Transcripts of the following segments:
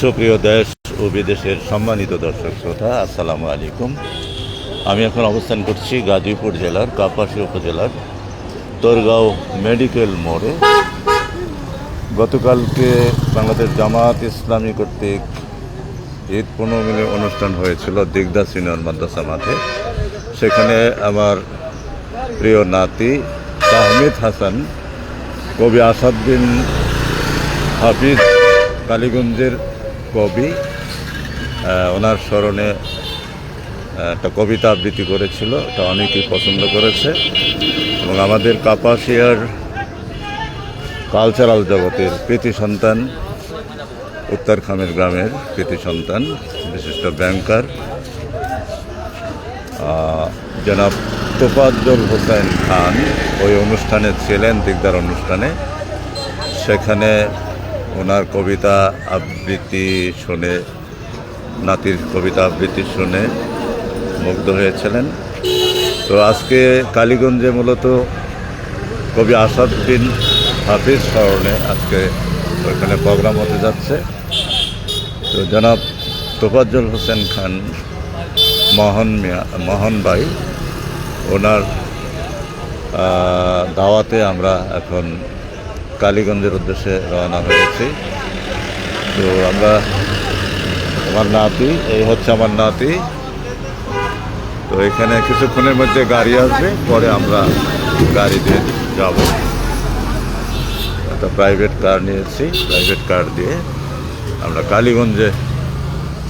সুপ্রিয় দেশ ও বিদেশের সম্মানিত দর্শক শ্রোতা, আসসালামু আলাইকুম। আমি এখন অবস্থান করছি গাজীপুর জেলার কাপাসিয়া উপজেলার তোরগাঁও মেডিকেল মোড়ে। গতকালকে বাংলাদেশ জামাত ইসলামী কর্তৃক ঈদ পুনর্মিলনী অনুষ্ঠান হয়েছিল দিগদা সিনিয়র মাদ্রাসা মাঠে। সেখানে আমার প্রিয় নাতি তাহমিদ হাসান, কবি আসাদউদ্দিন হাফিজ কালীগঞ্জের কবি, ওনার স্মরণে একটা কবিতা আবৃত্তি করেছিল। এটা অনেকেই পছন্দ করেছে এবং আমাদের কাপাসিয়ার কালচারাল জগতের কৃতি সন্তান, উত্তরখামের গ্রামের কৃতি সন্তান, বিশিষ্ট ব্যাংকার জনাব তোফাজ্জল হোসেন খান ওই অনুষ্ঠানে ছিলেন, দিগদার অনুষ্ঠানে। সেখানে ওনার কবিতা আবৃত্তি শুনে, নাতির কবিতা আবৃত্তি শুনে মুগ্ধ হয়েছিলেন। তো আজকে কালীগঞ্জে মূলত কবি আসাদউদ্দিন হাফিজ স্মরণে আজকে ওইখানে প্রোগ্রাম হতে যাচ্ছে। তো জনাব তোফাজ্জল হোসেন খান মোহন ভাই, ওনার দাওয়াতে আমরা এখন কালীগঞ্জের উদ্দেশ্যে রওনা হয়েছি। তো আমরা, আমার নাতি, এই হচ্ছে আমার নাতি। তো এখানে কিছুক্ষণের মধ্যে গাড়ি আসবে, পরে আমরা গাড়িতে যাব। একটা প্রাইভেট কার নিয়েছি, প্রাইভেট কার দিয়ে আমরা কালীগঞ্জে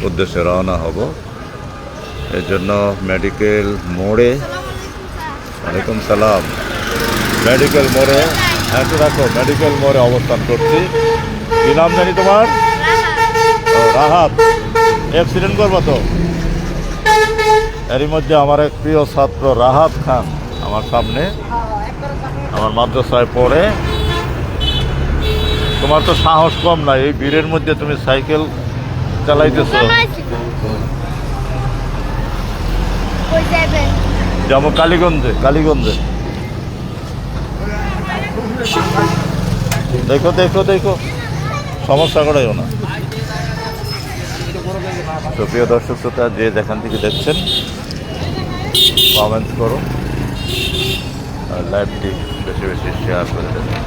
উদ্দেশ্যে রওনা হব। এর জন্য মেডিকেল মোড়ে, ওয়ালাইকুম সালাম, মেডিকেল মোড়ে, হ্যাঁ রাখো, মেডিকেল মোড়ে অবস্থান করছি। কি নাম জানি তোমার? রাহাত। অ্যাক্সিডেন্ট করবো তো? এরই মধ্যে আমার এক প্রিয় ছাত্র রাহাত খান আমার সামনে, আমার মাদ্রাসায় পড়ে। তোমার তো সাহস কম না, এই ভিড়ের মধ্যে তুমি সাইকেল চালাইতেছো। যাবো কালীগঞ্জে, কালীগঞ্জে। দেখো দেখো দেখো, সমস্যা করাইও না। তো প্রিয় দর্শক শ্রোতা, যে যেখান থেকে দেখছেন কমেন্ট করো আর লাইভটি বেশি বেশি শেয়ার করে দেবেন।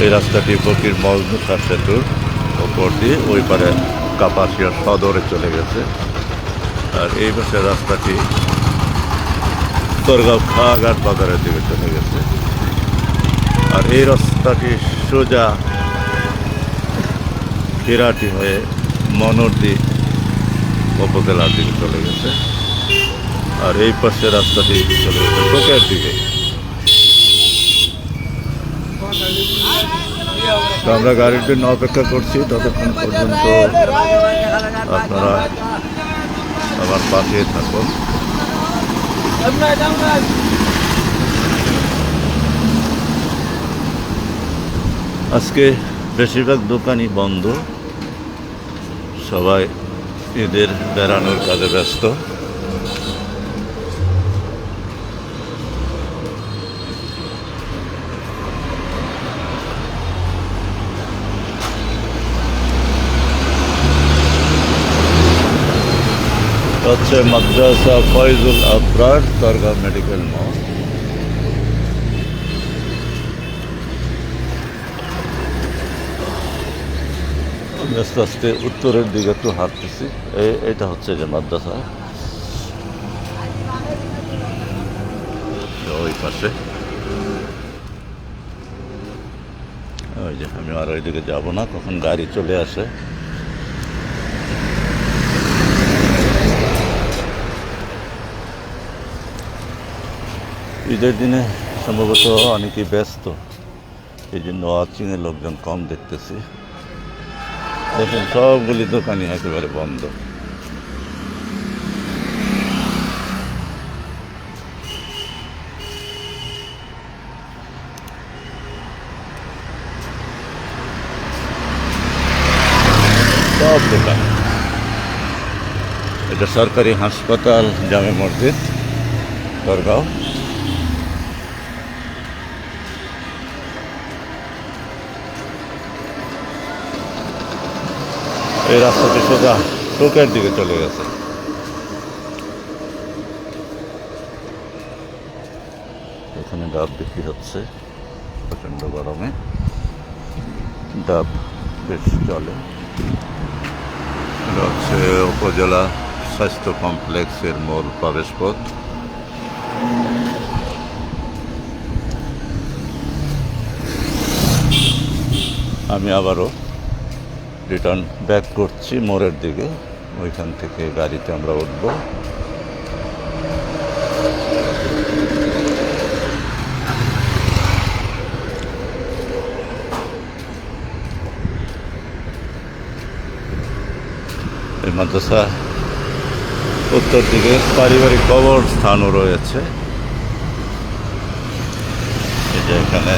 এই রাস্তাটি ফকির মজনুখা সেতুর ওপর দিয়ে ওই পারে কাপাসিয়া সদরে চলে গেছে। আর এই পাশে রাস্তাটি তোরগাঁও খাঘাট বাজারের দিকে চলে গেছে। আর এই রাস্তাটি সোজা ফিরাটি হয়ে মনোরদি উপজেলার দিকে চলে গেছে। আর এই পাশে রাস্তাটি চলে গেছে টোকের দিকে। তো আমরা গাড়ির জন্য অপেক্ষা করছি, ততক্ষণ পর্যন্ত আপনারা আমার পাশে থাকুন। আজকে বেশিরভাগ দোকানই বন্ধ, সবাই ঈদের বেড়ানোর কাজে ব্যস্ত। হচ্ছে মাদ্রাসা ফয়জুল আবরার, তোরগাঁও মেডিকেল মোড়। আস্তে আস্তে উত্তরের দিকে একটু হাঁটতেছি। এটা হচ্ছে যে মাদ্রাসা, ওই পাশে। ওই যে আমি আর ওইদিকে যাবো না, কখন গাড়ি চলে আসে। ঈদের দিনে সম্ভবত অনেকেই ব্যস্ত, এই জন্য ওয়াচিংয়ের লোকজন কম দেখতেছি। দেখুন সবগুলি দোকানই একেবারে বন্ধ। সব দোকান। এটা সরকারি হাসপাতাল জামে মসজিদ দরগাঁও। এই রাস্তাটি সোজা টোকের দিকে চলে গেছে। এখানে ডাব বিক্রি হচ্ছে, প্রচণ্ড গরমে ডাব বেশ চলে। এটা হচ্ছে উপজেলা স্বাস্থ্য কমপ্লেক্সের মূল প্রবেশ পথ। আমি আবারও রিটার্ন ব্যাক করছি মোড়ের দিকে, ওইখান থেকে গাড়িতে আমরা উঠবো। এই মাদ্রাসা উত্তর দিকে পারিবারিক কবরস্থানও রয়েছে। এই যে এখানে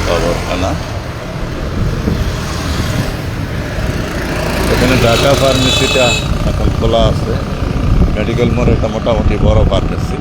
কবরখানা, এখানে ঢাকা ফার্মেসিটা এখন খোলা আছে। মেডিকেল মোড় এটা মোটামুটি বড় ফার্মেসি।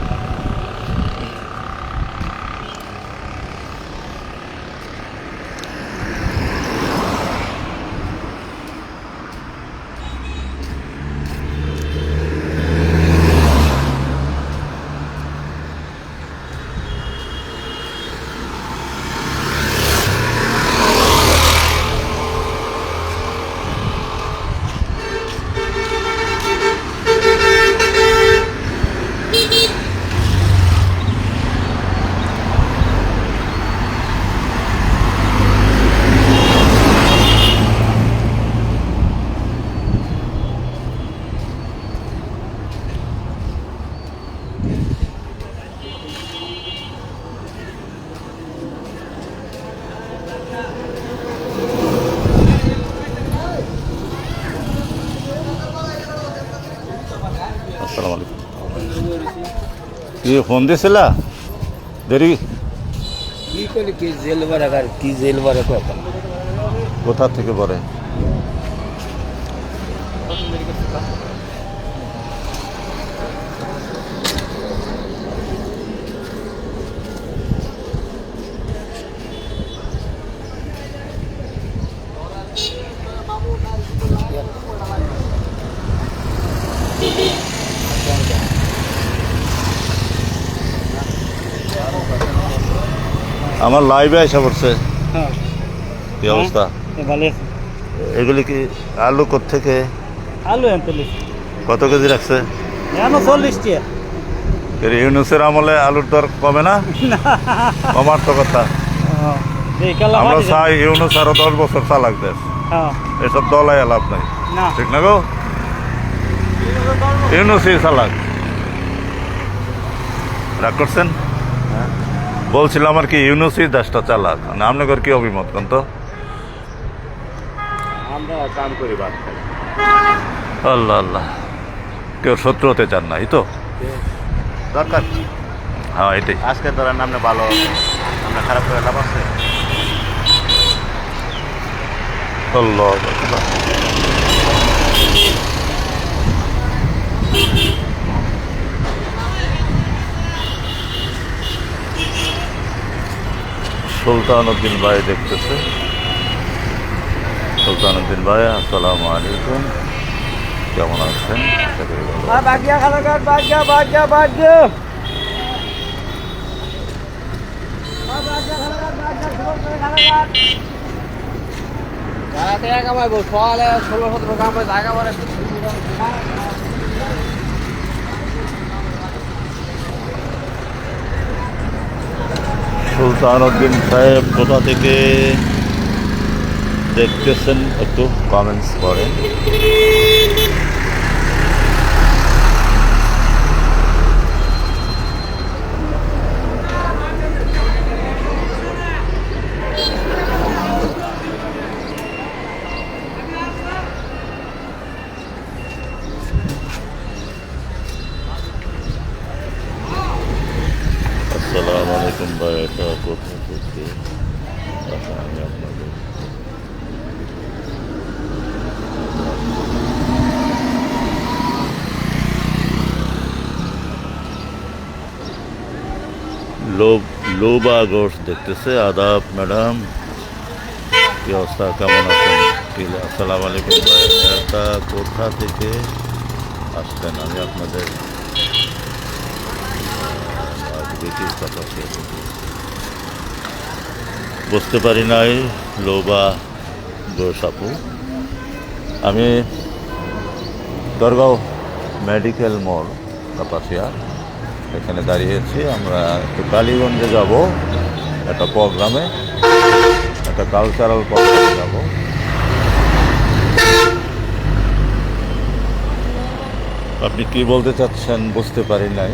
আসসালামু আলাইকুম। কি ফোন দিয়েছিলা? দেরি কোথা থেকে পরে? আমার লাইভে আসা পড়ছে। কি অবস্থা? এগুলি কি আলু কোত্থেকে? আলু কত কেজি রাখছে? 40 টাকা। ইউনুসের আমলে আলুর দর কমে না? কমার তো কথা। আমরা চাই ইউনুস আরো 10 বছর চালাক দেশ। এসব দলাই লাভ নাই, ঠিক না গো? ইউনুসই চালাক। রাগ করছেন? বলছিলাম আর কি, ইউনুসই দেশটা চালাক। আপনাদের কি অভিমত কোন তো? আমরা কাম করি বাদ খাই। আল্লাহ আল্লাহ, কেউ শত্রু হতে চান না, এই তো দরকার। হ্যাঁ এটাই। আজকে ধরেন আপনি ভালো, আমরা খারাপ করে লাভ আছে? আল্লাহ আকবার। সুলতান উদ্দিন ভাই দেখতেছে। সুলতান উদ্দিন ভাই, আসসালামু আলাইকুম, কেমন আছেন? সুলতান উদ্দিন সাহেব কোথা থেকে দেখতেছেন একটু কমেন্টস করেন। আসসালামু আলাইকুম ভাই, এটা কোথা থেকে? আচ্ছা, আমি আপনাদের লোবা গোশ দেখতেছে। আদাব ম্যাডাম, কি অবস্থা, কেমন আছেন? আসসালামু আলাইকুম ভাই, এটা কোথা থেকে আসছেন? আমি আপনাদের ব্রিটিশ কাপাসিয়া থেকে বুঝতে পারি নাই। লোবা গোশ আপু, আমি দরগাঁও মেডিকেল মোড় কাপাসিয়া এখানে দাঁড়িয়েছি। আমরা একটু কালীগঞ্জে যাব, একটা প্রোগ্রামে, একটা কালচারাল প্রোগ্রামে যাব। আপনি কি বলতে চাচ্ছেন বুঝতে পারি নাই,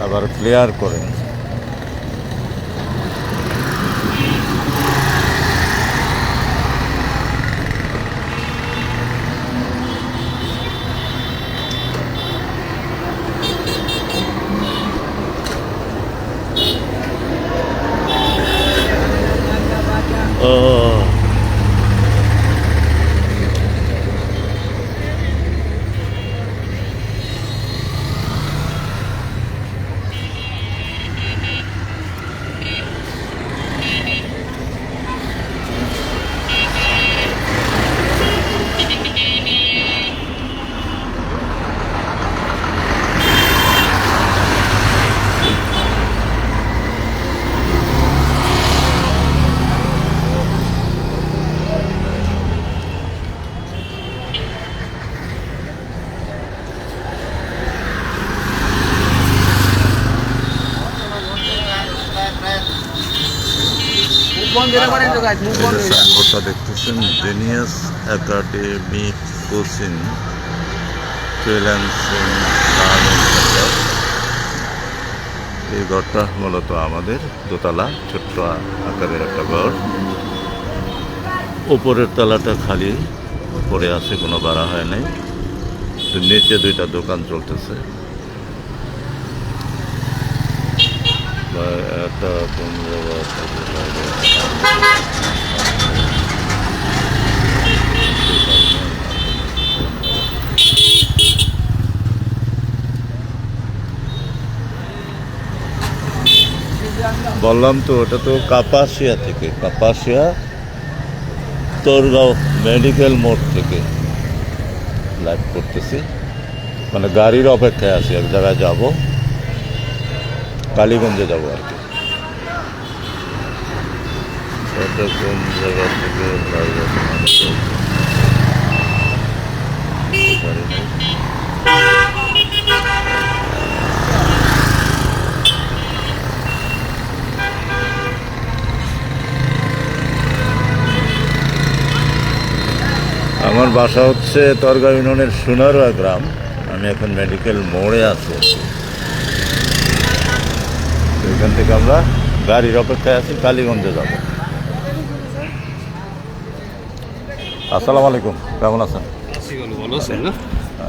আবার ক্লিয়ার করেন। ও সাইনবোর্ডটা দেখতেছেন, জেনিয়াস একাডেমি কোচিং ফ্রিল্যান্সিং। এই ঘরটা মূলত আমাদের দোতলা, ছোট্ট আকারের একটা ঘর। উপরের তলাটা খালি পড়ে আছে, কোনো ভাড়া হয় নাই। তো নিচে দুইটা দোকান চলতেছে। একটা কোন জায়গা বললাম তো, ওটা তো কাপাসিয়া থেকে, কাপাসিয়া দরগাঁও মেডিকেল মোড় থেকে লাইভ করতেছি। মানে গাড়ির অপেক্ষায় আছি, এক জায়গায় যাব, কালীগঞ্জে যাব আর কি। এটা কোন জায়গা থেকে লাইভ আছে জানি না। আমার বাসা হচ্ছে দরগাঁও ইউনিয়নের সোনারুয়া গ্রাম। আমি এখন মেডিকেল মোড়ে আছি। এখান থেকে আমরা গাড়ির অপেক্ষায় আছি, কালীগঞ্জে যাব। আসসালামু আলাইকুম, কেমন আছেন? ভালো আছেন না?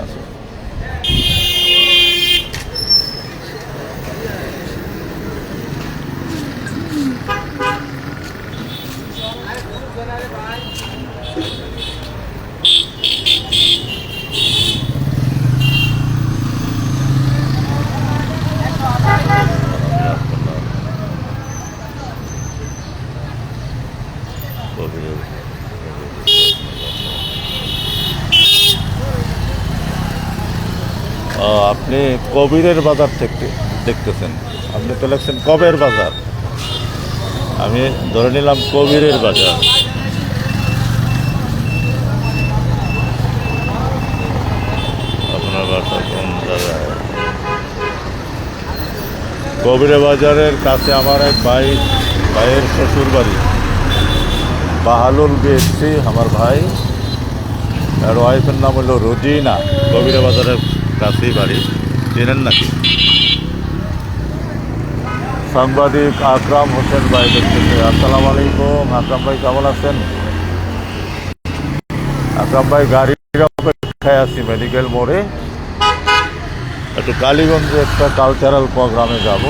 আচ্ছা। আপনি কবিরের বাজার থেকে দেখতেছেন, আপনি তো লেখছেন কবের বাজার, আমি ধরে নিলাম কবিরের বাজার। আপনার বাসা কোন জায়গায়? কবিরের বাজারের কাছে আমার এক ভাইয়ের শ্বশুর বাড়ি, বাহালুল বিএসসি আমার ভাই, আর ওয়াইফের নাম হলো রোজিনা। কবিরের বাজারের কাছেই বাড়ি, চেনেন নাকি? সাংবাদিক আকরাম হোসেন ভাই দেখতেছে। আসসালামু আলাইকুম আকরাম ভাই, কেমন আছেন? আকরাম ভাই, গাড়ির অপেক্ষায় আছি মেডিকেল মোড়ে, একটু কালীগঞ্জে একটা কালচারাল প্রোগ্রামে যাব।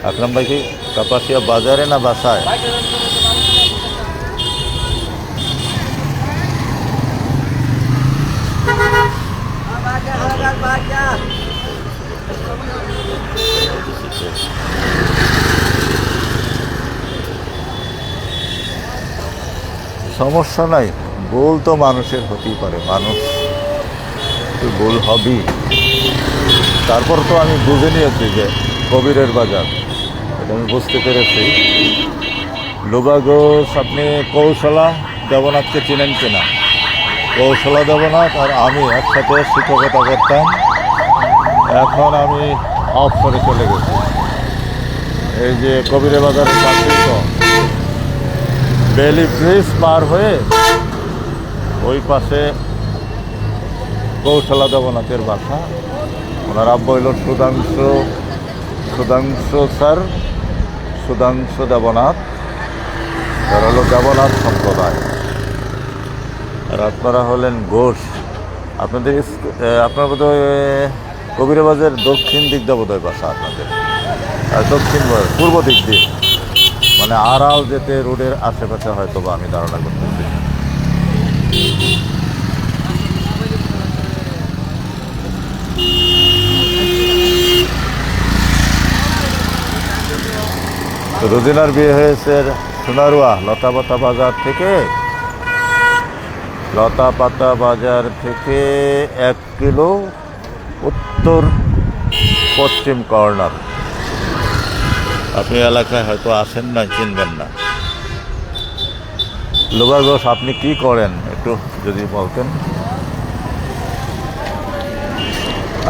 আকরাম ভাই কি কাপাসিয়া বাজারে না বাসায়? সমস্যা নাই, ভুল তো মানুষের হতেই পারে, মানুষ তো ভুল হবেই। তারপর তো আমি বুঝে নিয়েছি যে কবিরের বাজার, এটা আমি বুঝতে পেরেছি। লোবাগোস, আপনি কৌশলা দেবনাথকে চিনেন কিনা? কৌশলা দেবনাথ আর আমি একসাথে শিক্ষকতা করতাম, এখন আমি অফসরে চলে গেছি। এই যে কবিরের বাজারের চাকরি তো বেলি ব্রিজ পার হয়ে ওই পাশে কৌশলা দেবনাথের বাসা। ওনার আব্বা হইল সুধাংশু দেবনাথ, তার হলো দেবনাথ সম্প্রদায়। আর আপনারা হলেন ঘোষ। আপনাদের আপনার বোধহয় কবিরাবাজের দক্ষিণ দিক দিয়ে বোধহয় বাসা আপনাদের, আর দক্ষিণ পূর্ব দিক দিয়ে, মানে আড়াল যেতে রোডের আশেপাশে হয়তো বা আমি ধারণা করতেছি। রোজিনার বিয়ে হয়েছে সোনারুয়া লতাপাতা বাজার থেকে, 1 কিলো উত্তর পশ্চিম কর্নার। আপনি এলাকায় হয়তো আসেন না, চিনবেন না। লোবাগোস, আপনি কি করেন একটু যদি বলতেন।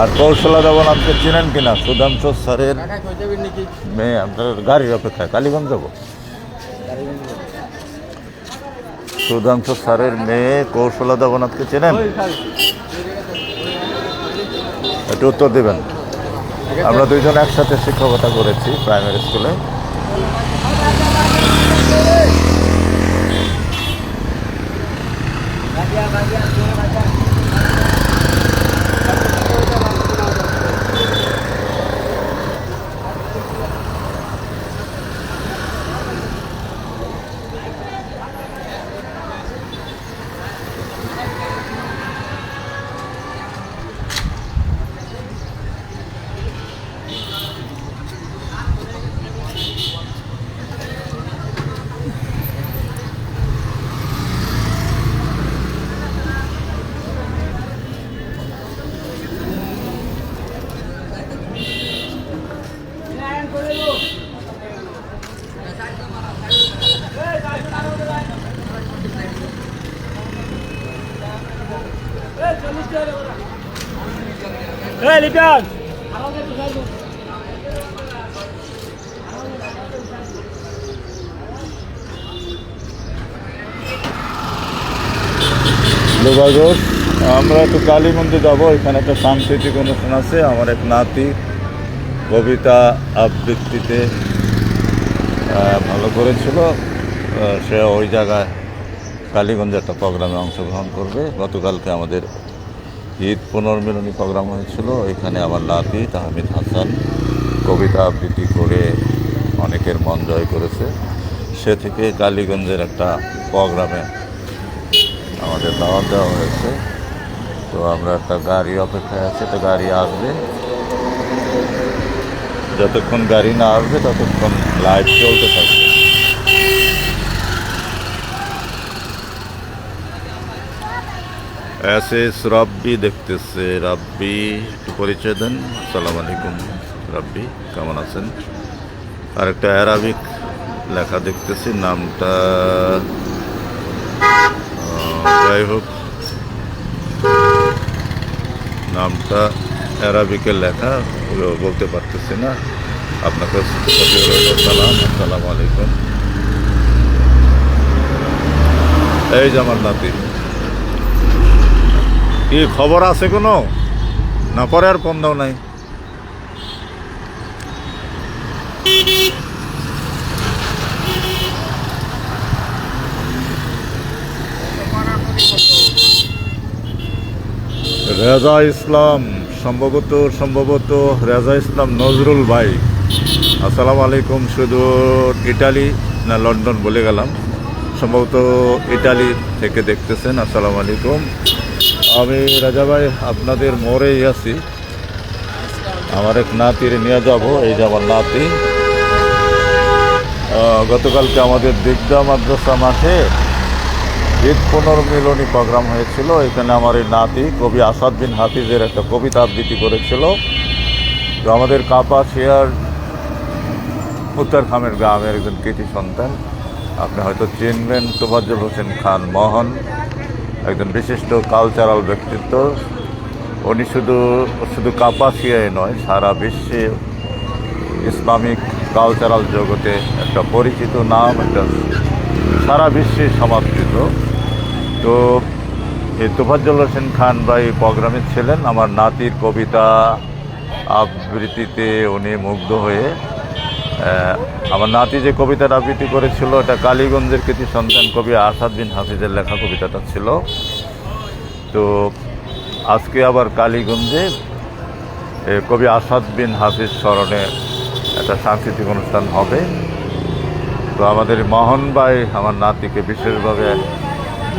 আর কৌশলা দেবনাথকে চিনেন কিনা? সুধাংশু স্যারের মেয়ে। আপনার গাড়ির অপেক্ষায় কালীগঞ্জ যাবো। সুধাংশু স্যারের মেয়ে কৌশলা দেবনাথকে চেনেন? একটু উত্তর দেবেন। আমরা দুইজন একসাথে শিক্ষকতা করেছি প্রাইমারি স্কুলে। লিটন লোবাগোস, আমরা একটু কালী মন্দির যাবো। এখানে একটা সাংস্কৃতিক অনুষ্ঠান আছে। আমার এক নাতি কবিতা আবৃত্তিতে ভালো করেছিল, সে ওই জায়গায় কালীগঞ্জে একটা প্রোগ্রামে অংশগ্রহণ করবে। গতকালকে আমাদের ঈদ পুনর্মিলনী প্রোগ্রাম হয়েছিল, এখানে আমার নাতি তাহমিদ হাসান কবিতা আবৃত্তি করে অনেকের মন জয় করেছে। সে থেকে কালীগঞ্জের একটা প্রোগ্রামে আমাদের দাওয়াত দেওয়া হয়েছে। তো আমরা একটা গাড়ি অপেক্ষায় আছি, তো গাড়ি আসবে। যতক্ষণ গাড়ি না আসবে ততক্ষণ লাইট চলতে থাকবে। এসএস রাব্বি দেখতেছে। রাব্বি, একটু পরিচয় দেন। আসসালামু আলাইকুম রাব্বি, কেমন আছেন? আর একটা অ্যারাবিক লেখা দেখতেছি, নামটা যাই হোক, নামটা অ্যারাবিকের লেখা, বলতে পারতেছি না। আপনাকে সালাম, আসসালামু আলাইকুম। এই যে আমার নাতি, কি খবর আছে কোনো? না পরে আর ফোন দাও নাই। রেজা ইসলাম, সম্ভবত রেজা ইসলাম নজরুল ভাই, আসসালামু আলাইকুম। শুধু ইটালি না লন্ডন বলে গেলাম, সম্ভবত ইটালি থেকে দেখতেছেন। আসসালামু আলাইকুম। আমি রাজা ভাই আপনাদের মোড়েই আছি। আমার এক নাতির নিয়ে যাব, এই যে আমার নাতি। গতকালকে আমাদের দিগদা মাদ্রাসা মাঠে ঈদ পুনর্মিলনী প্রোগ্রাম হয়েছিল। এখানে আমার এই নাতি কবি আসাদ বিন হাফিজের একটা কবিতা আবৃত্তি করেছিল। তো আমাদের কাপাসিয়ার উত্তরখামের গ্রামের একজন কৃতি সন্তান, আপনি হয়তো চিনবেন, তোফাজ্জল হোসেন খান মোহন, একজন বিশিষ্ট কালচারাল ব্যক্তিত্ব। উনি শুধু কাপাসিয়ায় নয়, সারা বিশ্বে ইসলামিক কালচারাল জগতে একটা পরিচিত নাম, একটা সারা বিশ্বে সমাদৃত। তো এই তোফাজ্জল হোসেন খান ভাই প্রোগ্রামে ছিলেন। আমার নাতির কবিতা আবৃত্তিতে উনি মুগ্ধ হয়ে, আমার নাতি যে কবিতার আবৃত্তি করেছিল এটা কালীগঞ্জের কৃতি সন্তান কবি আসাদ বিন হাফিজের লেখা কবিতাটা ছিল। তো আজকে আবার কালীগঞ্জে কবি আসাদ বিন হাফিজ স্মরণে একটা সাংস্কৃতিক অনুষ্ঠান হবে। তো আমাদের মোহন ভাই আমার নাতিকে বিশেষভাবে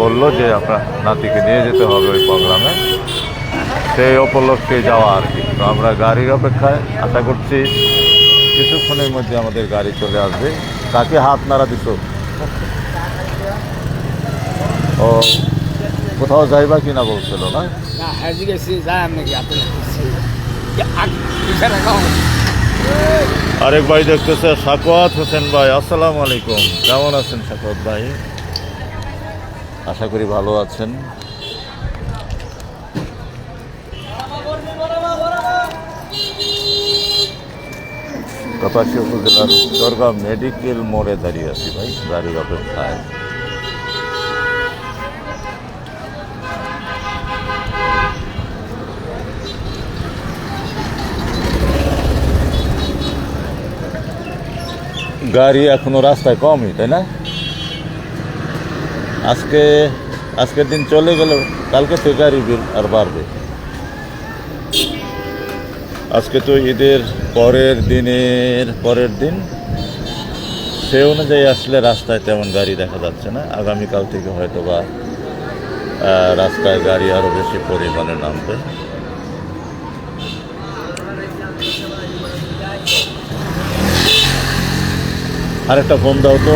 বলল যে আপনার নাতিকে নিয়ে যেতে হবে ওই প্রোগ্রামে, সেই উপলক্ষে যাওয়া আর কি। তো আমরা গাড়ির অপেক্ষায়, আশা করছি কিছুক্ষণের মধ্যে আমাদের গাড়ি চলে আসবে। তাকে হাত নাড়া দিত, ও কোথাও যাইবা কিনা বলছিল না? আরেক ভাই দেখতেছে সাকওয়াত হোসেন ভাই, আসসালামু আলাইকুম। কেমন আছেন সাকওয়াত ভাই? আশা করি ভালো আছেন। কাপাসিয়া উপজেলার দরগাহ মেডিকেল মোড়ে দাঁড়িয়ে আছি ভাই, গাড়ির অপেক্ষায়। গাড়ি এখনো রাস্তায় কমই, তাই না? আজকের দিন চলে গেল, কালকে থেকে গাড়ি আর বাড়বে। আজকে তো ঈদের পরের দিন, সে অনুযায়ী আসলে রাস্তায় তেমন গাড়ি দেখা যাচ্ছে না। আগামীকাল থেকে হয়তো বা রাস্তায় গাড়ি আরও বেশি পরিমাণে নামবে। আরেকটা ফোন দাও তো।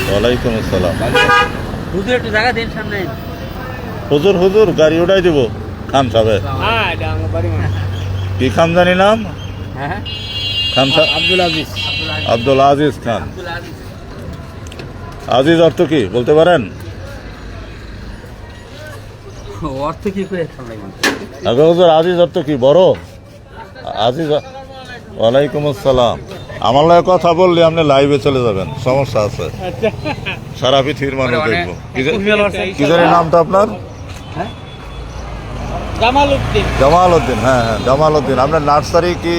ওয়ালাইকুম আসসালাম। হুজুর গাড়ি উঠাই দিব খান সাহেব। কি খান জানি নাম? খান আব্দুল আজিজ খান। আজিজ অর্থ কি বলতে পারেন? অর্থ কি করে? হুজুর আজিজ অর্থ কি? বড় আজিজ। ওয়ালাইকুম আসসালাম। আমার লাগে কথা বললে আপনি লাইভে চলে যাবেন, সমস্যা আছে। সারা পৃথিবীর মানুষ দেখবো। কি জানি নামটা আপনার? জামাল উদ্দিন। হ্যাঁ, জামাল উদ্দিন। আপনার নার্সারি কি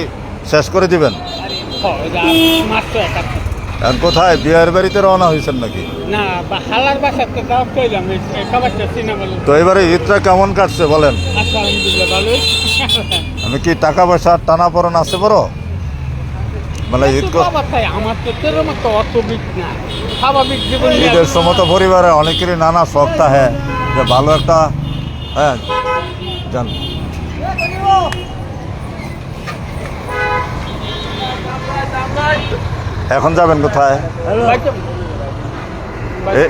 শেষ করে দিবেন? এখন কোথায়, বিয়ের বাড়িতে রওনা হয়েছেন নাকি? তো এবারে ঈদটা কেমন কাটছে বলেন? আমি কি টাকা পয়সা টানা পড়ন আছে বড়? মানে ঈদের সময় তো পরিবারে অনেকেরই নানা শখ থাকে যে ভালো একটা, হ্যাঁ জান। এখন যাবেন কোথায়?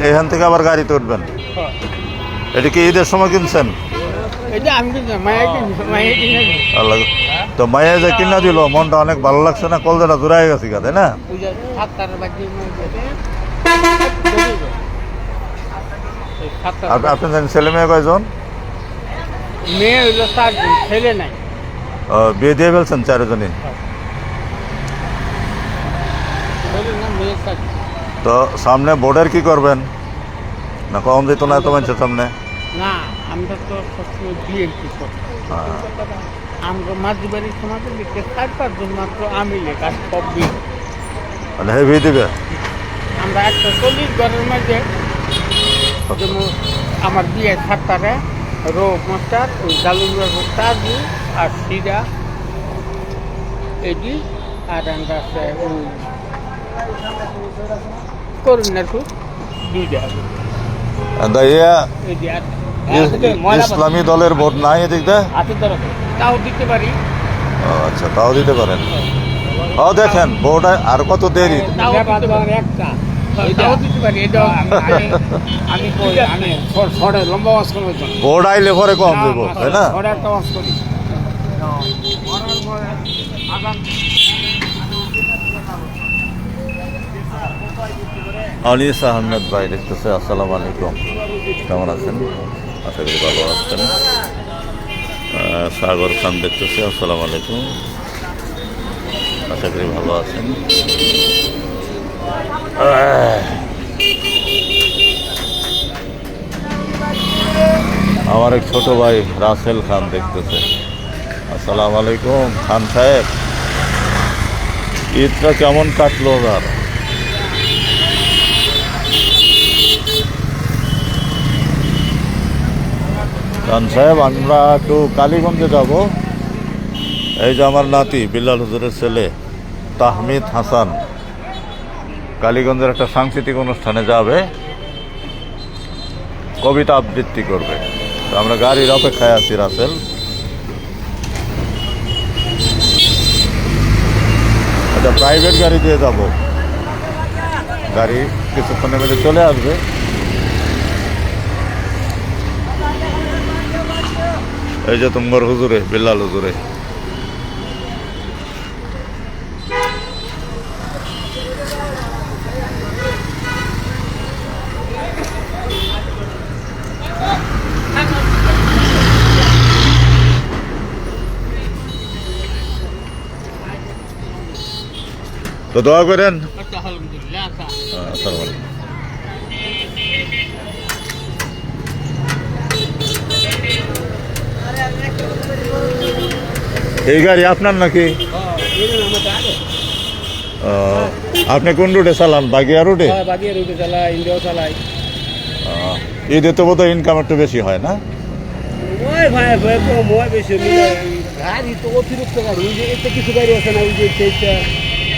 এখান থেকে আবার গাড়িতে উঠবেন? এটা কি ঈদের সময় কিনছেন? তো মায়া যে কিনা দিল, মনটা অনেক ভালো লাগছে না? কলজাটা জোড়াই গেছে, তাই না? আপনি জানেন ছেলে মেয়ে কয়জন? মেয়ে হইল 4 জন, ছেলে নাই। বিয়ে দিয়ে ফেলছেন 4 জনই? তো সামনে বোর্ডের কি করবেন? না কম দিত না এত মানুষের সামনে? না, আমরা তো সবসময় বিএনপি করি। আমরা মাঝি বাড়ির সমাজে লিখে 4-5 জন মাত্র আমি লেখা সব বিয়ে। মানে হেভি দিবে? আমরা 140 ঘরের মাঝে, যেমন আমার বিয়ে 7টারে রোগ মাস্টার, ওই জালুর তাজু আর সিরা এটি, আর আমরা আছে ওই করুন না একটু দুইটা এই যে ইসলামী দলের ভোট নাই এদিক দিয়ে? হাতের দ্বারা তাও দিতে পারি। ও আচ্ছা, তাও দিতে পারেন। ও দেখেন ভোট আর কত দেরি। তাও দিতে পারি একটা। তাও দিতে পারি। এটা আমি কই আমি ছড়ে লম্বা ওয়াজ করব তো। ভোট আইলে পরে কম দেবো, তাই না? ছড়ে একটা ওয়াজ করি। মরার পরে আগাম আনিস আহমেদ ভাই দেখতেছে। আসসালামু আলাইকুম, কেমন আছেন? আশা করি ভালো আছেন। সাগর খান দেখতেছে। আসসালামু আলাইকুম, আশা করি ভালো আছেন। আমার এক ছোট ভাই রাসেল খান দেখতেছে। আসসালামু আলাইকুম খান সাহেব, ঈদটা কেমন কাটলো? আর খান সাহেব, আমরা একটু কালীগঞ্জে যাব। এই যে আমার নাতি বিল্লাল হুজুরের ছেলে তাহমিদ হাসান কালীগঞ্জের একটা সাংস্কৃতিক অনুষ্ঠানে যাবে, কবিতা আবৃত্তি করবে। তো আমরা গাড়ির অপেক্ষায় আছি। রাসেল, একটা প্রাইভেট গাড়ি দিয়ে যাব। গাড়ি কিছুক্ষণের মধ্যে চলে আসবে। এই যে তোমার হুজুরে, বিল্লাল হুজুরে। তো দোয়া করেন। আলহামদুলিল্লাহ। আসসালামু আলাইকুম। এই গাড়ি আপনার নাকি? আপনি কোন রুটে চালান? বাগিয়া রুটে? বাগিয়া রুটে চালাই, ইন্ডিয়াও চালাই। ঈদে তো বোধহয় ইনকাম একটু বেশি হয় না? ওই ভাই ভাই মই বেশি মিলে গাড়ি তো অতিরিক্ত গাড়ি। ওই যে এতে কিছু গাড়ি আছে না, ওই যে সেইটা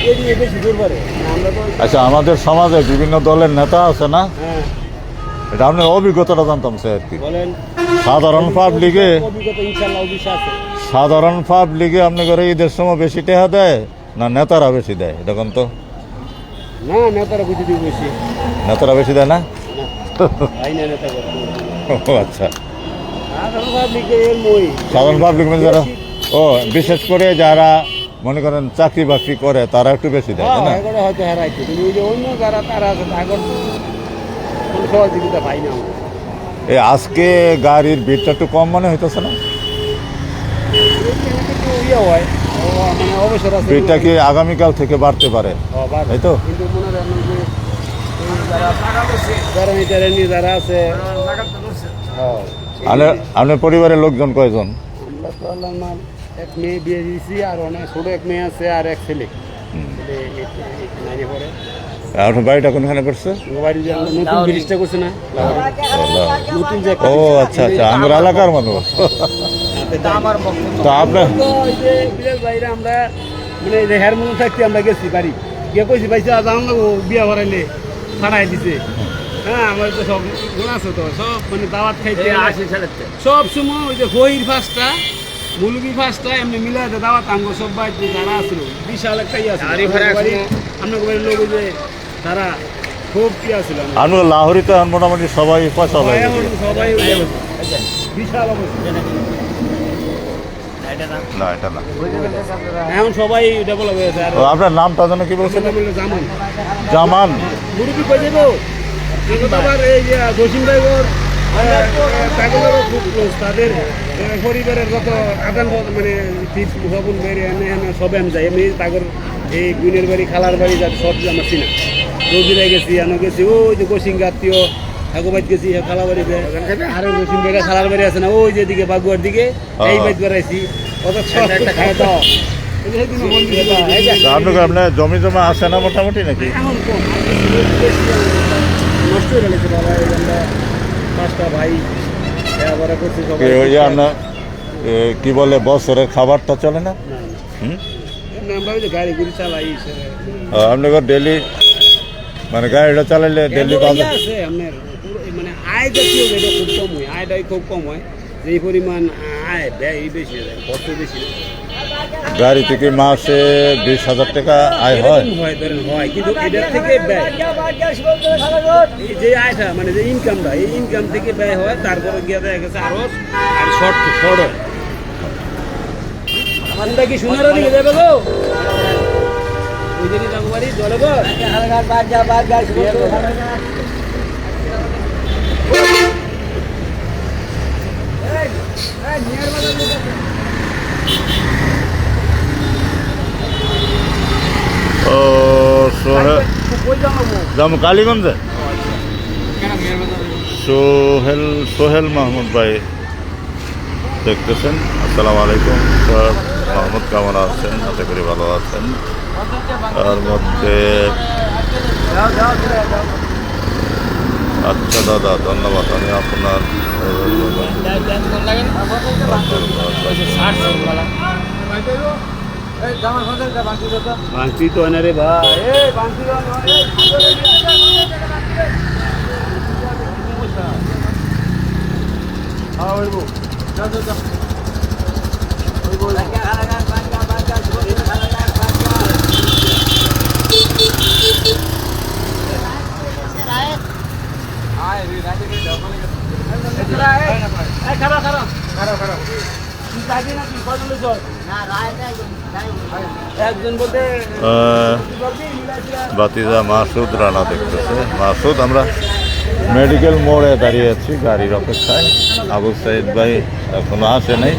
ওই দিয়ে বেশি দূর পারে আমরা তো। আচ্ছা, আমাদের সমাজে বিভিন্ন দলের নেতা আছে না? হ্যাঁ, এটা আপনার অভিজ্ঞতাটা জানতাম স্যার আর কি। বলেন। সাধারণ পাবলিকে, অভিজ্ঞতা ইনশাআল্লাহ অভিজ্ঞতা আছে। সাধারণ পাবলিকে আপনি করে ঈদের সময় বেশি টেহা দেয় না নেতারা বেশি দেয়? এরকম তো না, নেতারা বুঝে দিই বেশি। নেতারা বেশি দেয় না? তাই না, নেতা ও আচ্ছা, সাধারণ পাবলিকে এর মই সাধারণ পাবলিক মানে যারা, ও বিশেষ করে যারা মনে করেন চাকরি বাকরি করে তারা একটু বেশি দেয়, তাই না? এগুলো হয়তো হারাইছে। কিন্তু ওই যে অন্য যারা তারা আছে আগর কোনো সহযোগিতা পাই না আমরা। এই আজকে গাড়ির ভিড়টা একটু কম মনে হইতেছে না? একটু ইয়ে হয়, মানে অবসর আছে। ভিড়টা কি আগামীকাল থেকে বাড়তে পারে, তাই তো? কিন্তু মনে রাখবেন যে যারা আছে আপনার পরিবারের লোকজন কয়জন? আমরা তো আল্লাহ নাম, এক মেয়ে বিয়ে দিয়েছি, আর অনেক ছোট এক মেয়ে আছে, আর এক ছেলে। পরে আপনার বাড়িটা কোনখানে পড়ছে? বাড়ি যে আমরা নতুন ব্রিজটা করছে না, নতুন যে ও আচ্ছা আচ্ছা, আমার এলাকার মানুষ। তো আপনার বাইরে আমরা মানে রেহার মনে থাকতে আমরা গেছি বাড়ি গিয়ে কইছি ভাইসা জানো বিয়া ভরাইলে ফাড়াই দিছে। হ্যাঁ, আমার তো সব গুণ আছে, তো সব মানে দাওয়াত খাইতে আসে সব সময়। ওই যে খইর ফাঁসটা, মুলগি ফাঁসটা এমনি মিলাই দাওয়াত আঙ্গ সব বাড়িতে যারা আসলো বিশাল একটা ইয়ে আছে। আপনার বাড়ির লোক যে তারা খুব কি আসছিল। আমরা লাহোরিতে মোটামুটি সবাই পয়সা লাগে। সবাই বিশাল অবস্থা। না, এটা না। এখন সবাই ডেভেলপ হয়েছে। আর ও, আপনার নামটা যেন কি বলছেন? জামান জামান। মুরুবি কই দেবো আবার এই যে জসিম ভাইগর তাগুলোরও খুব ক্লোজ। তাদের পরিবারের যত আদান মানে তীর্থ ভবন বেরিয়ে এনে এনে সবে আমি যাই। এমনি তাগর এই গুইনের বাড়ি, খালার বাড়ি, যার সব আমার চিনা। রবিরায় গেছি, আনো গেছি, ওই যে গোসিং আত্মীয় ঠাকুরবাড়ি গেছি, খালা বাড়িতে। আর গোসিং ভাইরা খালার বাড়ি আছে না, ওই যে দিকে বাগুয়ার দিকে, এই বাড়ি বেড়াইছি। কত একটা খাওয়া দাওয়া। আপনার জমি জমা আছে না মোটামুটি নাকি? এখন কম নষ্ট হয়ে গেছে বাবা। আমরা 5টা ভাই করছি সবাই। ওই যে আপনার কি বলে বছরের খাবারটা চলে না? না, হুম, এমনি আমরা ওই যে গাড়ি গুড়ি চালাই আপনার ডেলি মানে গাড়িটা চালাইলে ডেলি পাবে আছে আপনার মানে আয় জাতীয় এটা খুব কম হয়, আয়টাই খুব কম হয়, যে পরিমাণ আয় ব্যয় বেশি হয়, খরচ বেশি গাড়ি থেকে মাসে 20,000 টাকা আয় হয়। এরকম হয় ধরেন হয়, কিন্তু এটার থেকে ব্যয় এই যে আয়টা মানে যে ইনকামটা, এই ইনকাম থেকে ব্যয় হয়, তারপরে গিয়ে দেখা গেছে আরো আর শর্ট হয়। আমারটা কি সোনার দিকে যাবে গো? ওই দিকে যাবো বাড়ি জলে গো ও যাবো কালীগঞ্জে। সোহেল মাহমুদ ভাই দেখতেছেন। আসসালামু আলাইকুম স্যার মাহমুদ, কেমন আছেন? আশা করি ভালো আছেন। তার মধ্যে আচ্ছা দাদা, ধন্যবাদ। আমি আপনার বাংতি তো না রে ভাই, একজন বলতে বাতিজা মাসুদ রানা দেখতেছে। মাসুদ, আমরা মেডিকেল মোড়ে দাঁড়িয়ে আছি গাড়ির অপেক্ষায়। আবু সাইদ ভাই এখনো আসে নাই।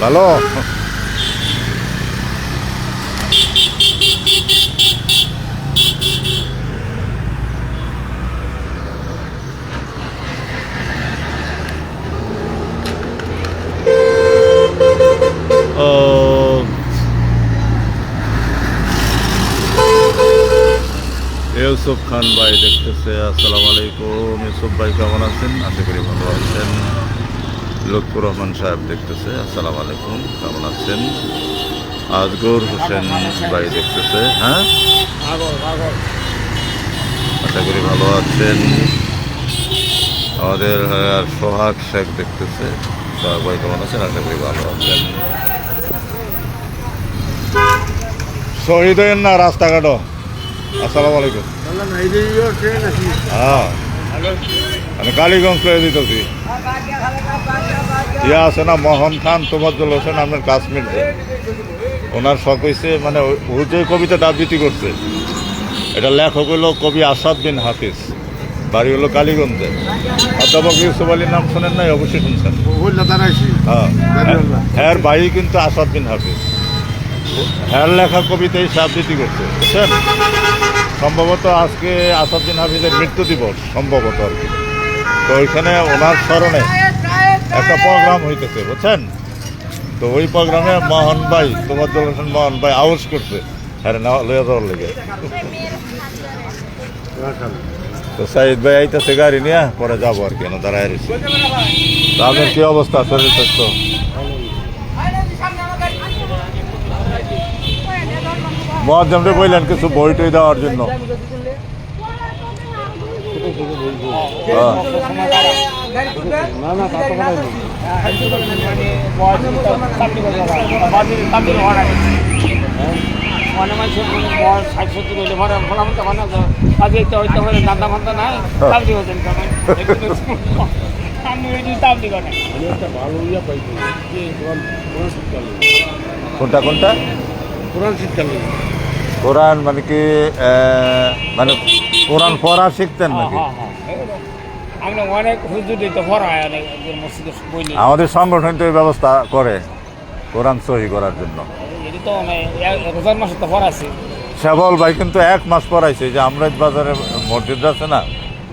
ভালো ইউসুফ খান ভাই দেখতেছে। আসসালামু আলাইকুম ইউসুফ ভাই, কেমন আছেন? আশা করি ভালো আছেন। লুৎফুর রহমান সাহেব দেখতেছে। আসসালামু আলাইকুম, কেমন আছেন? আজগর হোসেন ভাই দেখতেছে। হ্যাঁ, আশা করি ভালো আছেন। আমাদের সোহাগ শেখ দেখতেছে। সোহাগ ভাই কেমন আছেন? আশা করি ভালো আছেন। শহীদ হইন না রাস্তাঘাটও। আসসালামু আলাইকুম। হ্যাঁ, আমি কালীগঞ্জ করে দিতেছি। ইয়া আছে না মোহন খান তোফাজ্জল হোসেন, আপনার কাশ্মীর যে ওনার শখ হয়েছে, মানে ও যে কবিতাটা আবৃত্তি করছে এটা লেখক হইল কবি আসাদ বিন হাফিজ, বাড়ি হলো কালীগঞ্জে। অধ্যাপক ইউসুফ আলীর নাম শোনেন নাই? অবশ্যই শুনছেন। হ্যাঁ, হ্যাঁ ভাই কিন্তু আসাদ বিন হাফিজ, হ্যার লেখা কবিতাই সে আবৃত্তি করছে, বুঝছেন? সম্ভবত আজকে আসাদুদ্দিন হাফিজের মৃত্যু দিবস, সম্ভবত আর কি। তো ওইখানে ওনার স্মরণে একটা প্রোগ্রাম হইতেছে, বুঝছেন? তো ওই প্রোগ্রামে মোহন ভাই, তোফাজ্জল হোসেন মোহন ভাই আউস করছে হ্যাঁ লইয়া যাওয়ার লেগে। তো সাইদ ভাই আইতেছে গাড়ি নিয়ে, পরে যাবো আর কি, দাঁড়ায় রয়েছে। তো আপনার কি অবস্থা শরীর স্বাস্থ্য? মহাজমরে বললেন কিছু বই টই দেওয়ার জন্য। কোনটা কোনটা? কোরআন শিক্ষা কোরআন মানে কি মানে কোরআন পড়া শিখতেন নাকি? আমরা অনেক হুজুর দিতে পড়ায়, অনেক মসজিদে বই আমাদের সংগঠন তো এই ব্যবস্থা করে কোরআন সহি করার জন্য। তো রোজার মাসে তো পড়াছি। শ্যাবল ভাই কিন্তু 1 মাস পড়াইছে, যে আমরাজ বাজারে মসজিদ আছে না,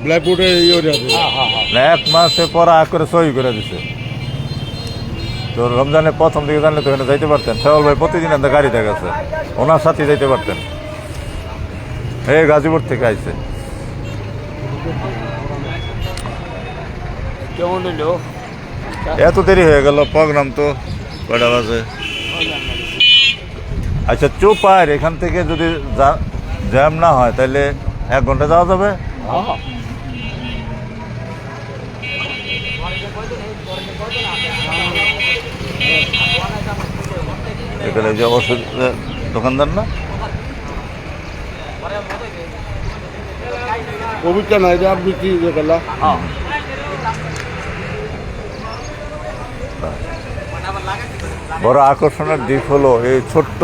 ব্ল্যাকবোর্ডে হ্যাঁ হ্যাঁ হ্যাঁ। 1 মাসে পড়া করে সই করে দিছে। তো রমজানের প্রথম দিকে জানলে তো এখানে যাইতে পারতেন। শ্যাবল ভাই প্রতিদিন এত গাড়িতে গেছে, ওনার সাথে যাইতে পারতেন। এই গাজীপুর থেকে আইছে। কেমন হইলো? এত দেরি হয়ে গেল, প্রোগ্রাম তো কয়টা বাজে? আচ্ছা চুপার এখান থেকে যদি জ্যাম না হয় তাহলে 1 ঘন্টা যাওয়া যাবে। হ্যাঁ এখানে যে ওষুধ দোকানদার না, পবিত্র নাই যে আপনি কি ইয়ে করলা হ্যাঁ। বড় আকর্ষণের দিক হলো এই ছোট্ট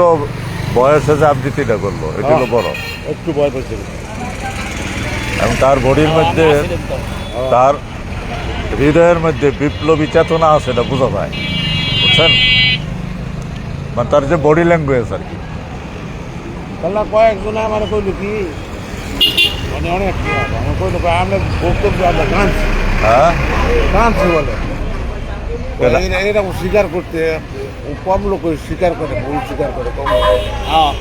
বয়সে যে আবৃত্তিটা করলো, এটা হলো বড়। একটু ভয় পাচ্ছিল। এবং তার বডির মধ্যে, তার হৃদয়ের মধ্যে বিপ্লবী চেতনা আছে, এটা বোঝা যায়, বুঝছেন? মানে তার যে বডি ল্যাঙ্গুয়েজ আর কি। তাহলে কয়েকজন আমার কইল কি মানে অনেক আমার কইল আমরা বক্তব্য আমরা কাঁদছি হ্যাঁ কাঁদছি বলে কেন? এরকম স্বীকার করতে কম লোক স্বীকার করে, ভুল স্বীকার করে কম লোক। হ্যাঁ।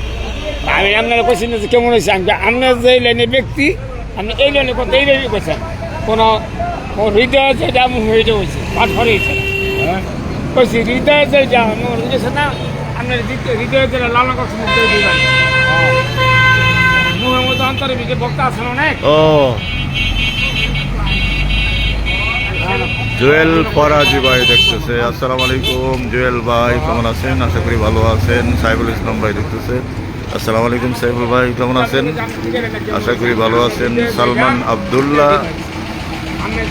আমি আপনারা কোশ্চেন যে কেমন হয়েছে, আমি আপনার যে লাইনের ব্যক্তি, আপনি এই লাইনে কথা এই লাইনে করছেন, কোনো হৃদয় যেটা এমন হয়েছে হয়েছে পাঠ হয়েছে না। হ্যাঁ কইছি হৃদয় যেটা আমার হয়েছে না, আপনার হৃদয় যেটা লালন করছে হৃদয় দিবেন। মুখের মধ্যে অন্তরে বিকে বক্তা আছে অনেক। ও জুয়েল ফরাজি ভাই দেখতেছে। আসসালামু আলাইকুম জুয়েল ভাই, কেমন আছেন? আশা করি ভালো আছেন। সাইফুল ইসলাম ভাই দেখতেছে। আসসালামু আলাইকুম সাইফুল ভাই, কেমন আছেন? আশা করি ভালো আছেন। সালমান আব্দুল্লাহ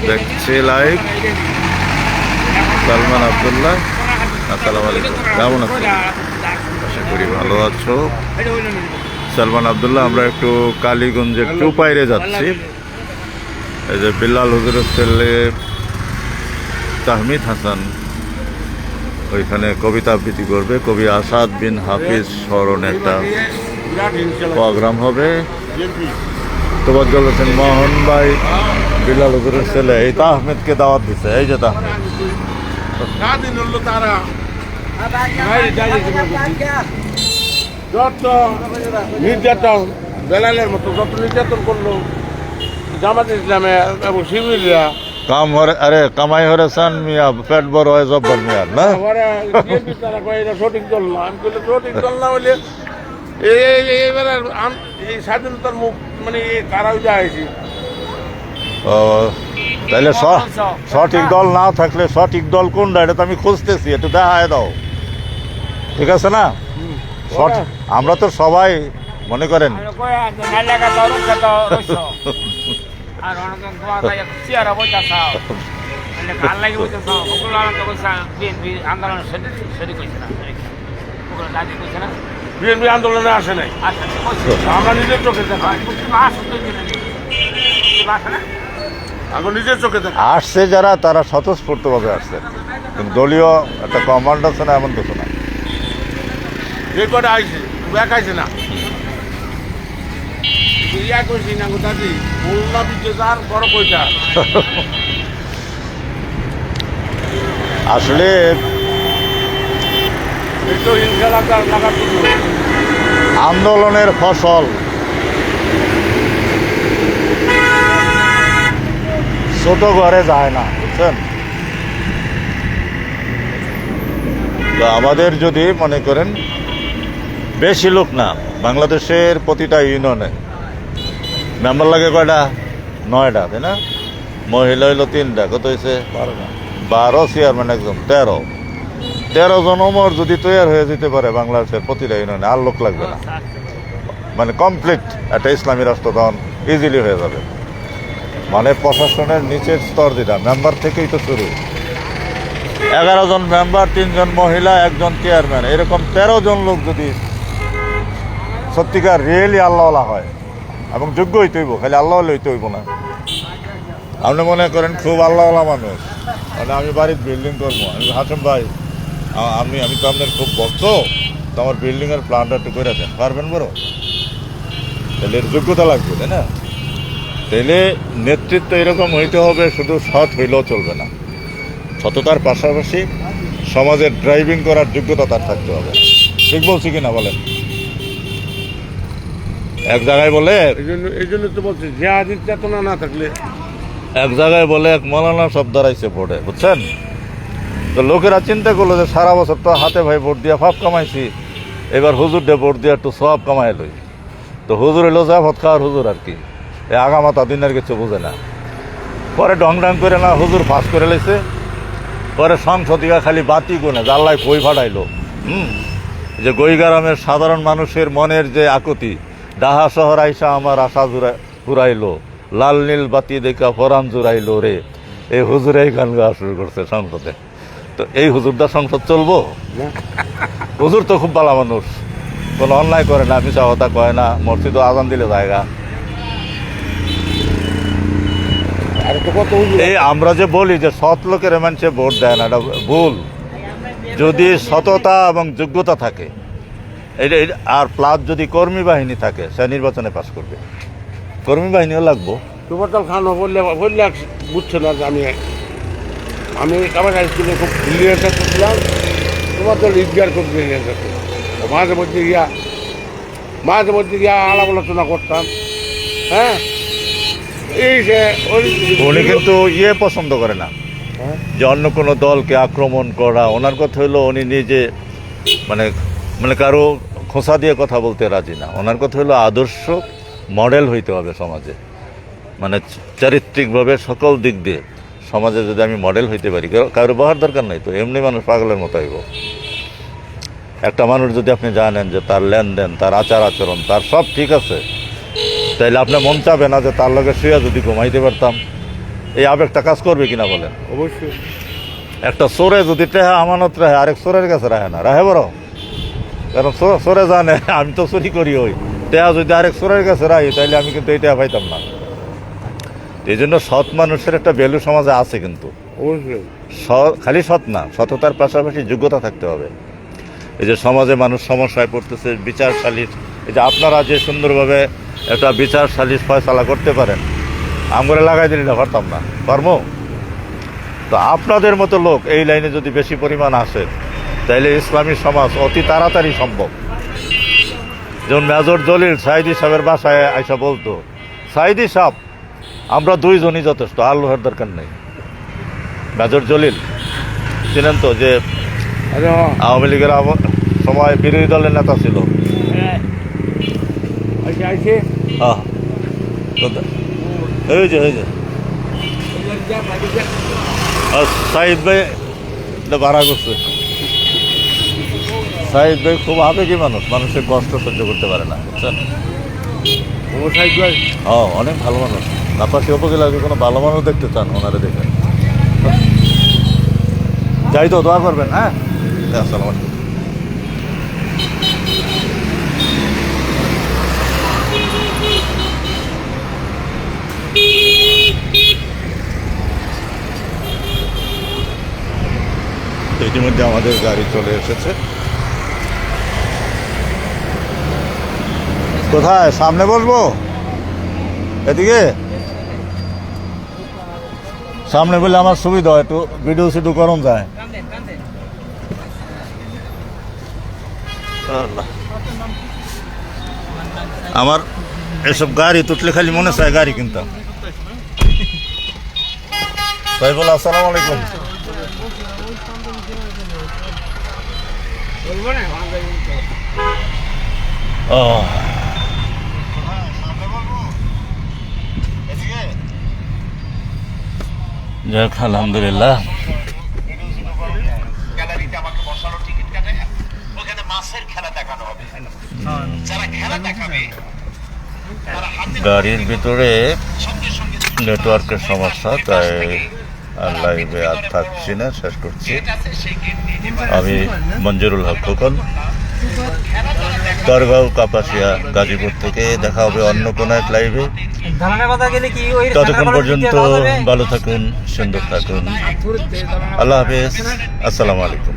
দেখছে লাইভ। সালমান আব্দুল্লাহ, আসসালামু আলাইকুম, কেমন আছেন? আশা করি ভালো আছো। সালমান আব্দুল্লাহ, আমরা একটু কালীগঞ্জের চুপাইরে যাচ্ছি। এই যে বিল্লাল হুজুরের ছেলে তাহমিদ হাসান ওইখানে কবিতা আবৃত্তি করবে। কবি আসাদ বিন হাফিজ স্মরণে একটা প্রোগ্রাম হবে। তোবাজ্জল হোসেন মোহন ভাই বিল্লাল হুজুরের ছেলে এই তাহমিদকে দাওয়াত দিচ্ছে। এই যে তাহমিদ, স্বাধীন হলো তারা যত নির্যাতন বেলালের মতো যত নির্যাতন করলো জামাত ইসলামে এবং শিবিররা, কাম হরে আরে কামাই হরেছেন মিয়া, পেট বড় হয় জব্বর মিয়ার না। ওরা বিএনপি তারা কয় এটা সঠিক দল না। আমি বললে সঠিক দল না হলে এবারে এই স্বাধীনতার মুখ মানে তারাও যাইছি। ও তাহলে সঠিক দল না থাকলে সঠিক দল কোনটা এটা তো আমি খুঁজতেছি, একটু দেখায় দাও, ঠিক আছে না? আমরা তো সবাই মনে করেন আর অনেক চেয়ারা বইতাছাও ভাল লাগে বইতাছাও ওগুলো আনন্দ করছে বিএনপি আন্দোলন সেটি কইছে না, ওগুলো দাদি কইছে না বিএনপি আন্দোলনে আসে নাই, আচ্ছা আমরা নিজের চোখে দেখা, আমরা নিজের চোখে দেখা। আসছে যারা তারা স্বতঃস্ফূর্তভাবে আসছে, কিন্তু দলীয় একটা কমান্ড আছে না এমন কিছু না। যে কটা আইছে এক আইছে না, ইয়া কইছি না দাদি মোল্লা বিজে যার বড় কইটা আসলে একটু ইনশাআল্লাহ তার লাগা আন্দোলনের ফসল ছোট ঘরে যায় না, বুঝছেন? তো আমাদের যদি মনে করেন বেশি লোক না, বাংলাদেশের প্রতিটা ইউনিয়নে মেম্বার লাগে কয়টা? 9টা, তাই না? মহিলা হইলো 3টা, কত হয়েছে? 12 চেয়ারম্যান একজন, 13 জন ওমর যদি তৈরি হয়ে যেতে পারে বাংলাদেশের প্রতিটা ইউনিয়নে, আর লোক লাগবে না, মানে কমপ্লিট একটা ইসলামী রাষ্ট্র তখন ইজিলি হয়ে যাবে। মানে প্রশাসনের নিচের স্তর যেটা মেম্বার থেকেই তো শুরু। 11 জন মেম্বার, 3 জন মহিলা, 1 জন চেয়ারম্যান, এরকম 13 জন লোক যদি সত্যিকার রিয়েলি আল্লাহওয়ালা হয় এবং যোগ্য হইতে হইব, খালি আল্লাহ হইতে হইব না। আপনি মনে করেন খুব আল্লাহওয়ালা মানুষ, মানে আমি বাড়ির বিল্ডিং করবো, আমি হাসেম ভাই আমি তো আপনার খুব ভক্ত, তো আমার বিল্ডিংয়ের প্ল্যানটা একটু করে দেন, পারবেন বড়? তাহলে এর যোগ্যতা লাগবে, তাই না? তাহলে নেতৃত্ব এরকম হইতে হবে, শুধু সৎ হইলেও চলবে না, সততার পাশাপাশি সমাজের ড্রাইভিং করার যোগ্যতা তার থাকতে হবে। ঠিক বলছি কিনা বলেন? এক জায়গায় বলে এই জন্য তো বলছি, জিহাদির চেতনা না থাকলে এক জায়গায় বলে এক মৌলানা সব দাঁড়াইছে ভোটে, বুঝছেন? তো লোকেরা চিন্তা করলো যে সারা বছর তো হাতে ভাই ভোট দিয়া ফাপ কামাইছি, এবার হুজুর ডে ভোট দিয়া একটু সব কামাই লই। তো হুজুর এলো যা ভাত খাওয়ার হুজুর আর কি, এই আগামাতা দিনের কিছু বুঝে না। পরে ডং ডং করে না হুজুর পাস করে লাইছে। পরে সংসদিকা খালি বাতি গুনে জাল্লায় কই ফাটাইলো। যে গৈগ্রামের সাধারণ মানুষের মনের যে আকুতি, ডাহা শহর আইসা আমার আশা পুরাইলো, লাল নীল বাতি দেখা ফরান জুড়াইলো রে, এই হুজুর এই গান গাওয়া শুরু করছে সংসদে। তো এই হুজুরদা সংসদ চলবো? হুজুর তো খুব ভালো মানুষ, কোনো অন্যায় করে না, মিছা কথা কয় না, মসজিদও আজান দিলে জায়গা। আর তো কত এই আমরা যে বলি যে সৎ লোকের মানুষে ভোট দেয় না, এটা ভুল। যদি সততা এবং যোগ্যতা থাকে আর প্লাস যদি কর্মী বাহিনী থাকে, সে নির্বাচনে পাশ করবে। কর্মী বাহিনীও লাগবো। সুবর্তাল খান বললে বুঝছে না যে আমি কামার স্কুলে খুব ক্লিয়ার করছিলাম, তোমার তো লিডগার খুব ক্লিয়ার করছিলাম। মাঝে মধ্যে গিয়া আলাপ আলোচনা করতাম। হ্যাঁ, এই যে উনি কিন্তু পছন্দ করে না যে অন্য কোনো দলকে আক্রমণ করা। ওনার কথা হলো উনি নিজে মানে মানে কারো খোঁচা দিয়ে কথা বলতে রাজি না। ওনার কথা হলো আদর্শ মডেল হইতে হবে সমাজে, মানে চারিত্রিকভাবে সকল দিক দিয়ে সমাজে যদি আমি মডেল হইতে পারি, কারো বাহার দরকার নেই। তো এমনি মানুষ পাগলের মতো হইব। একটা মানুষ যদি আপনি জানেন যে তার লেনদেন, তার আচার আচরণ, তার সব ঠিক আছে, তাইলে আপনার মন চাবে না যে তার লগে শুয়ে যদি ঘুমাইতে পারতাম? এই আবেগটা কাজ করবে কিনা বলেন? অবশ্যই। একটা চোরে যদি টেহা আমানত রাখে, আরেক চোরের কাছে রাখে না, রাখে বড়? কারণ চোরে জানে আমি তো চুরি করি, ওই টেহা যদি আরেক চোরের কাছে রাখি তাইলে আমি কিন্তু এই টেহা পাইতাম না। এই জন্য সৎ মানুষের একটা ভ্যালু সমাজে আছে, কিন্তু অবশ্যই খালি সৎ না, সততার পাশাপাশি যোগ্যতা থাকতে হবে। এই যে সমাজে মানুষ সমস্যায় পড়তেছে, বিচার সালিশ, এই যে আপনারা যে সুন্দরভাবে একটা বিচার সালিশ ফয়সালা করতে পারেন, আমরা লাগাই দিলে না পারতাম না, পারবো? তো আপনাদের মতো লোক এই লাইনে যদি বেশি পরিমাণ আসে, তাইলে ইসলামী সমাজ অতি তাড়াতাড়ি সম্ভব। যেমন মেজর জলিল সাইদি সাহেবের বাসায় আইসা বলতো, সাইদি সাহেব আমরা দুইজনই যথেষ্ট, আর লোহের দরকার নেই। মেজর জলিল চিনেন তো, যে আওয়ামী লীগের সময় বিরোধী দলের নেতা ছিল। এই যে সাইদ ভাই ভাড়া করছে। সাইদ ভাই খুব আবেগী মানুষ, মানুষের কষ্ট সহ্য করতে পারে না, বুঝছেন? অনেক ভালো মানুষ। নাপাশি উপজেলায় কোনো ভালো মানুষ দেখতে চান, ওনারা দেখেন। যাই তো, দোয়া করবেন। হ্যাঁ, আসসালামু আলাইকুম। ইতিমধ্যে আমাদের গাড়ি চলে এসেছে। কোথায়? সামনে বসবো? এদিকে সামনে বললে আমার সুবিধা হয়, একটু ভিডিও সিডিও করুন যায়। আমার এসব গাড়ি তুটলে খালি মনে চায় গাড়ি কিনতাম। তাই বলো, আসসালামু আলাইকুম। যাক, আলহামদুলিল্লাহ। গাড়ির ভিতরে নেটওয়ার্কের সমস্যা, তাই লাইভে আর থাকছি না, শেষ করছি। আমি মঞ্জুরুল হক খোকন, করগাঁও, কাপাসিয়া, গাজীপুর থেকে। দেখা হবে অন্য কোনো এক লাইভে। ততক্ষণ পর্যন্ত ভালো থাকুন, সুন্দর থাকুন। আল্লাহ হাফেজ, আসসালামু আলাইকুম।